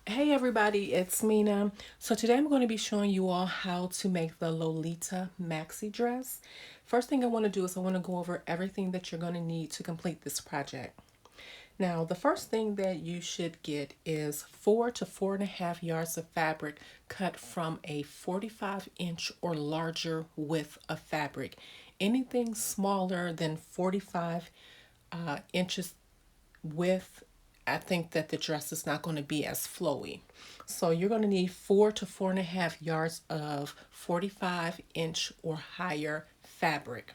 Hey everybody, it's Mina. So today I'm going to be showing you all how to make the Lolita Maxi Dress. First thing I want to do is I want to go over everything that you're going to need to complete this project. Now, the first thing that you should get is 4 to 4.5 yards of fabric cut from a 45-inch or larger width of fabric. Anything smaller than 45 inches width, I think that the dress is not going to be as flowy. So you're going to need 4 to 4.5 yards of 45-inch or higher fabric.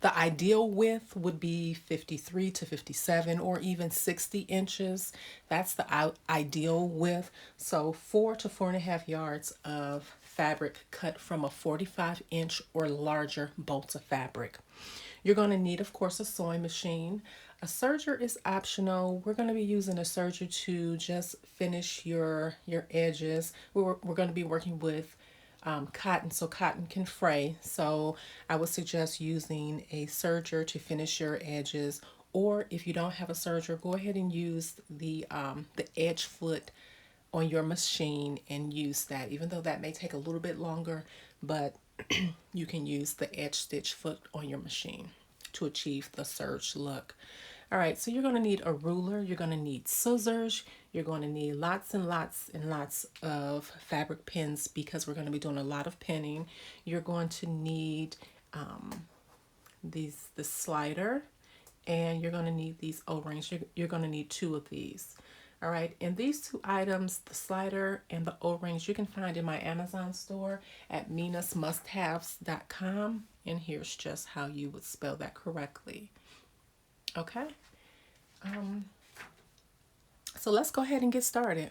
The ideal width would be 53 to 57 or even 60 inches. That's the ideal width. So 4 to 4.5 yards of fabric cut from a 45-inch or larger bolt of fabric. You're going to need, of course, a sewing machine. A serger is optional. We're going to be using a serger to just finish your edges. We're going to be working with cotton, so cotton can fray. So I would suggest using a serger to finish your edges. Or if you don't have a serger, go ahead and use the edge foot on your machine and use that. Even though that may take a little bit longer, but you can use the edge stitch foot on your machine to achieve the serge look. All right, so you're going to need a ruler, you're going to need scissors, you're going to need lots and lots and lots of fabric pins because we're going to be doing a lot of pinning. You're going to need the slider, and you're going to need these O-rings. You're going to need two of these. All right, and these two items, the slider and the O-rings, you can find in my Amazon store at minasmusthaves.com. And here's just how you would spell that correctly. Okay, so let's go ahead and get started.